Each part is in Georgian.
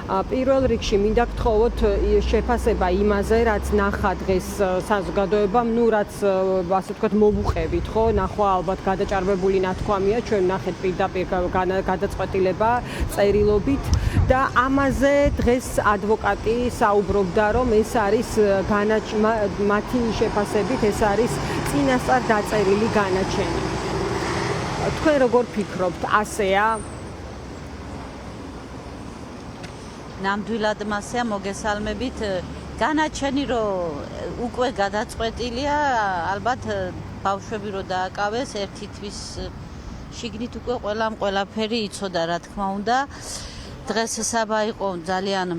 პირველ რიგში მინდა გთხოვოთ შეფასება იმაზე, რაც ნახა დღეს საზოგადოებამ, რაც ასე ვთქვათ, მოვუყევით, ხო? ნახვა ალბათ გადაჭარბებული ნათქვამია, ჩვენ ნახეთ პირდაპირ გადაწყვეტილება წერილობით და ამაზე დღეს ადვოკატი საუბრობდა, რომ ეს არის მათი შეფასებით ეს არის წინასწარ დაწერილი განაჩენი. თქვენ როგორ ფიქრობთ, ასეა? ნამდვილად მასეა, მოგესალმებით. განაჩენი რომ უკვე გადაწყვეტილია, ალბათ ბავშვები რომ დააკავეს ერთი თვის შიგნით უკვე ყველაფერი იცოდა, რა თქმა უნდა. დღეს საბა იყო ძალიან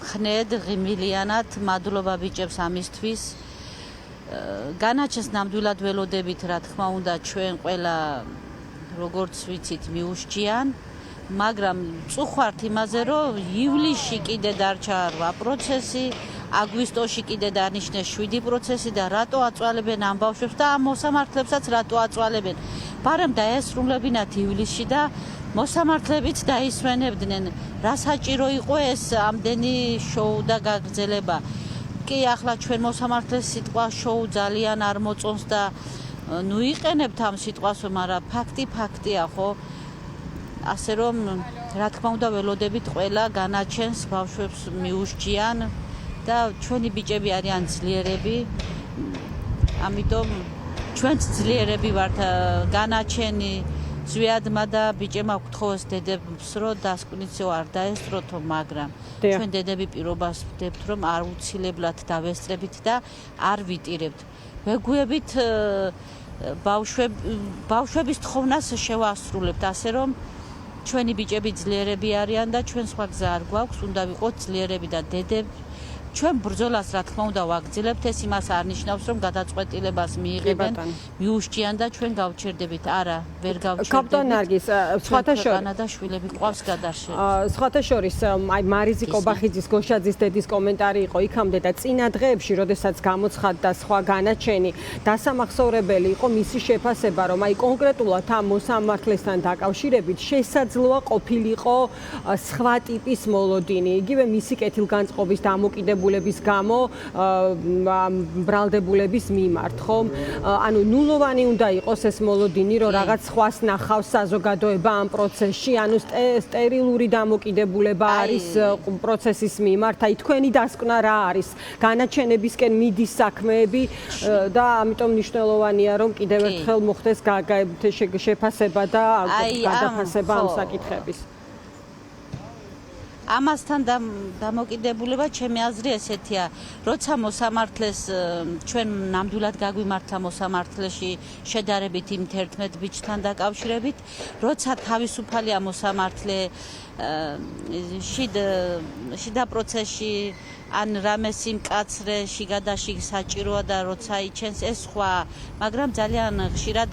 ხნედ, ღიმილიანად, მადლობა ბიჭებს ამისთვის. განაჩენს ნამდვილად ველოდებით, რა თქმა უნდა, ჩვენ ყველა როგორც ვიცით მიუსჯიან. მაგრამ წუხართ იმაზე, რომ ივლისში კიდე დარჩა 8 პროცესი, აგვისტოში კიდე დანიშნეს 7 პროცესი და რატო აწვალებენ ამ ბავშვებს და ამ მოსამართლებსაც რატო აწვალებენ? ბარემ დაესრულებინათ ივლისში და მოსამართლებიც დაისვენებდნენ. რა საჭირო იყო ეს ამდენი შოუ და გაგრძელება? კი, ახლა ჩვენ მოსამართლეს სიტყვა შოუ ძალიან არ მოწონს და ნუ იყენებთ ამ სიტყვას, მაგრამ ფაქტია, ხო? ასე რომ, რა თქმა უნდა, ველოდებით ყველა განაჩენს ბავშვებს მიუსჯიან და ჩვენი ბიჭები არიან ძლიერები. ამიტომ ჩვენც ძლიერები ვართ, განაჩენი ზვიადმა და ბიჭებმა გთხოვეს დედებს, რომ დასკვნითსო არ დაესწროთო, მაგრამ ჩვენ დედები პირობას ვდებთ, რომ არ უცილებლად დავესწრებით და არ ვიტირებთ. ვეგუებით ბავშვების თხოვნას შევასრულებთ, ასე რომ ჩვენი ბიჭები ძლიერები არიან და ჩვენ სხვა გზა არ გვაქვს, უნდა ვიყოთ ძლიერები და დედები. ჩვენ ბრძოლას რა თქმა უნდა ვაგრძელებთ, ეს იმას არ ნიშნავს, რომ გადაწყვეტილებას მიიღებენ, მიუსჯიან და ჩვენ გავჩერდებით. არა, ვერ გავჩერდებით. კაპიტან ნარგის, სხვათა შორის და შვილები ყავს გადარშენ. სხვათა შორის, აი მარიზი კობახიძის, გოშაძის დედის კომენტარი იყო იქამდე და წინა დღეებში, როდესაც გამოცხადდა სხვა განაჩენი, დასამახსოვრებელი იყო მისი შეფასება, რომ აი კონკრეტულად ამ მოსამართლესთან დაკავშირებით შესაძლოა ყოფილიყო სხვა ტიპის მოლოდინი, იგივე მისი კეთილგანწყობის დამოკიდებულების გამო ბრალდებულების მიმართ, ხომ? ანუ ნულოვანი უნდა იყოს ეს მოლოდინი, რომ რაღაც სხვას ნახავს საზოგადოება ამ პროცესში, ანუ სტერილური დამოკიდებულება არის პროცესის მიმართ. აი თქვენი დასკვნა რა არის? განაჩენებისკენ მიდის საქმეები და ამიტომ მნიშვნელოვანია, რომ კიდევ ერთხელ მოხდეს შეფასება და გადაფასება ამ საკითხების. ამასთან დამოკიდებულება ჩემი აზრი ესეთია, როცა მოსამართლეს ჩვენ ნამდვილად გაგვიმართა მოსამართლეში შედარებით იმ 11 ბიჭთან დაკავშირებით, როცა თავისუფალია მოსამართლე შიდა პროცესში ან რამე სიმკაცრე შიგადაშიგ საჭიროა და როცა იჩენს ეს სხვა, მაგრამ ძალიან ხშირად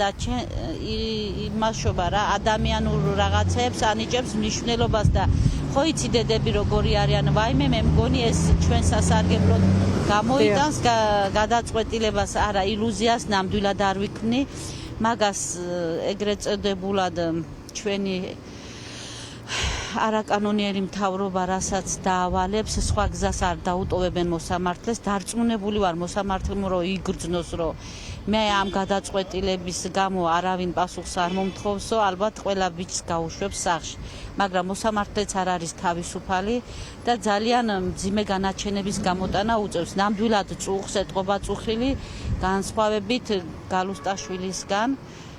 იმაშობა რა ადამიანურ რაღაცებს ანიჭებს მნიშვნელობას და ხო იცი დედები როგორი არიან, ვაიმე მე მგონი ეს ჩვენ სასარგებლოდ გამოიტანს გადაწყვეტილებას, არა ილუზიას ნამდვილად არ ვიქმნი, მაგას ეგრეთ წოდებულად ჩვენი არაკანონიერი მთავრობა რასაც დაავალებს, სხვა გზას არ დაუტოვებენ მოსამართლეს. დარწმუნებული ვარ მოსამართლემ რომ იგრძნოს, რომ მე ამ გადაწყვეტილების გამო არავინ პასუხს არ მომთხოვსო, ალბათ ყველა ბიჭს გაუშვებს სახლში. მაგრამ მოსამართლეც არ არის თავისუფალი და ძალიან მძიმე განაჩენების გამოტანა უწევს. ნამდვილად წუხს ეტყობა წუხილი, განსხვავებით გალუსტაშვილისგან.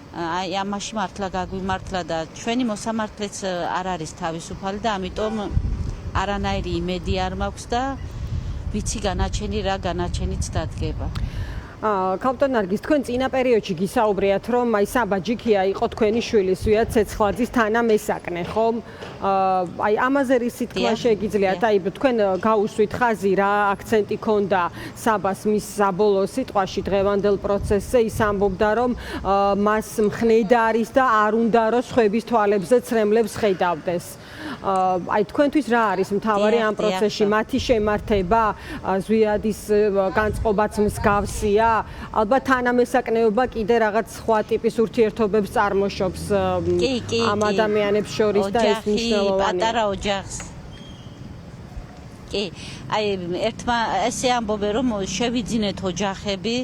აი ამაში მართლა გაგვიმართლა და ჩვენი მოსამართლეც არ არის თავისუფალი და ამიტომ არანაირი იმედი არ მაქვს და ვიცი განაჩენი რა განაჩენიც დადგება. კაპიტან ნარგის, თქვენ წინა პერიოდში გისაუბრიათ, რომ აი საბა ჯიქია იყო თქვენი შვილი სვიად ცეცხლაძის თანამესაკნე, ხომ? აი ამაზე რისი თქმა შეგიძლიათ? აი თქვენ გაუსვით ხაზი რა აქცენტი ქონდა საბას მის საბოლოო სიტყვაში დღევანდელ პროცესზე, ის ამბობდა, რომ მას მხნედ არის და არ უნდა რომ სხვების თვალებზე ცრემლებს ხედავდეს. აი თქვენთვის რა არის მთავარი ამ პროცესში? მათი შემართება, ზვიადის განწყობაც მსგავსია? ალბათ თანამესაკნეობა კიდე რაღაც სხვა ტიპის ურთიერთობებს წარმოშობს ამ ადამიანებს შორის და ეს მნიშვნელოვანია. პატარა ოჯახს. კი, აი ერთმა ესე ამბობენ რომ შევიძინეთ ოჯახები,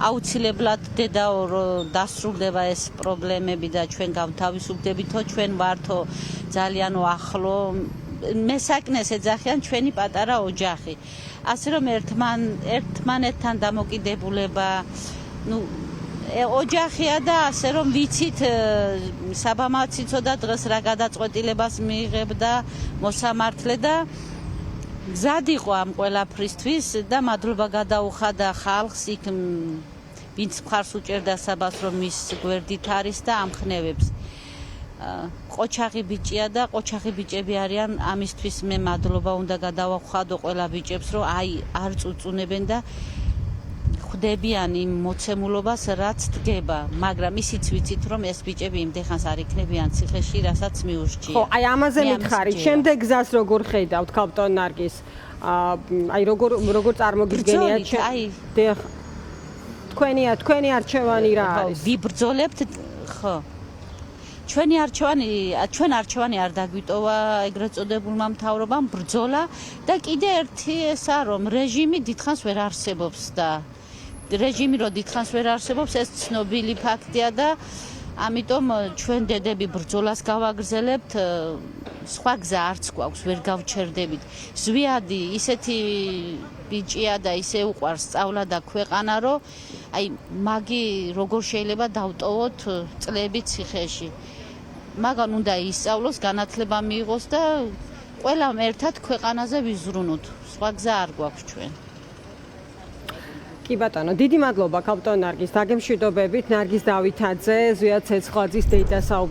აუცილებლად დედაო დასრულდება ეს პრობლემები და ჩვენ გავთავისუფლდებითო, ჩვენ ვართო ძალიან ახლო, მესაკნეს ეძახიან ჩვენი პატარა ოჯახი. ასე რომ ერთმანეთთან დამოკიდებულება, ოჯახია და ასე რომ ვიცით საბამად ციცოდა დღეს რა გადაწყვეტილებას მიიღებდა მოსამართლე და გზად იყო ამ ყველაფრისთვის და მადლობა გადაუხადა ხალხს იქ ვინც მხარს უჭერდა საბას რომ მის გვერდით არის და ამხნევებს. ყოჩაღი ბიჭია და ყოჩაღი ბიჭები არიან ამისთვის მე მადლობა უნდა გადავახვხადო ყველა ბიჭებს რომ აი არ წუწუნებენ და ხვდებიან იმ მოცემულობას რაც დგება, მაგრამ ისიც ვიცით რომ ეს ბიჭები იმდეხანს არ იქნებიან ციხეში, რასაც მიურჩია. ხო, აი ამაზე მითხარით. შემდეგ გზას როგორ ხედავთ ქალბატონ ნარგიზ? აი როგორ წარმოგიდგენიათ? აი თქვენი არჩევანი რა არის? ვიბრძოლებთ, ხო. ჩვენ არჩევანი არ დაგვიტოვა ეგრეთ წოდებულმა მთავრობამ ბრძოლა და კიდე ერთი ესა რომ რეჟიმი დიდხანს ვერ არსებობს და რეჟიმი რო დიდხანს ვერ არსებობს ეს ცნობილი ფაქტია და ამიტომ ჩვენ დედები ბრძოლას გავაგრძელებთ სხვა გზა არც გვაქვს ვერ გავჩერდებით ზვიადი ისეთი ბიჭია და ისე უყვარს სწავლა და ქვეყანა რომ აი მაგი როგორ შეიძლება დავტოვოთ წლები ციხეში მაგან უნდა ისწავლოს განათლება მიიღოს და ყველამ ერთად ქვეყანაზე ვიზრუნოთ სხვა გზა არ გვაქვს ჩვენ კი ბატონო, დიდი მადლობა ქალბატონ ნარგიზ, დაგემშვიდობებით. ნარგიზ დავითაძე, ზვიად ცეცხლაძის დეიტა საუბრობდა.